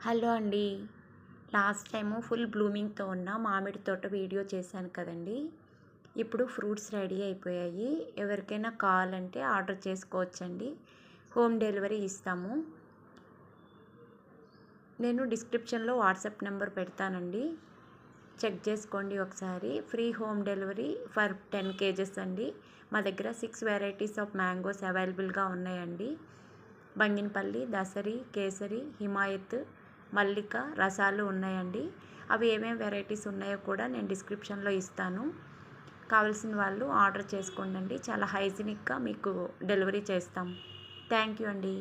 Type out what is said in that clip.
Hello అండి. Last time full బ్లూమింగ్‌తో ఉన్న మామిడి తోట వీడియో చేశాను కదండీ! ఇప్పుడు ఫ్రూట్స్ రెడీ అయిపోయాయి. ఎవరికైనా కావాలంటే ఆర్డర్ చేసుకోవచ్చండి. హోమ్ డెలివరీ ఇస్తాము. నేను డిస్క్రిప్షన్‌లో వాట్సాప్ నెంబర్ పెడతానండి. చెక్ చేసుకోండి ఒకసారి. Free home delivery for 10 kgs అండి. మా దగ్గర 6 వెరైటీస్ ఆఫ్ మ్యాంగోస్ అవైలబుల్‌గా ఉన్నాయండి. బంగినపల్లి, దసరి, కేసరి, హిమాయత్, మల్లిక రసాలు ఉన్నాయండి. అవి ఏమేమి వెరైటీస్ ఉన్నాయో కూడా నేను డిస్క్రిప్షన్లో ఇస్తాను. కావాల్సిన వాళ్ళు ఆర్డర్ చేసుకోండి. చాలా హైజీనిక్గా మీకు డెలివరీ చేస్తాం. థ్యాంక్ యూ అండి.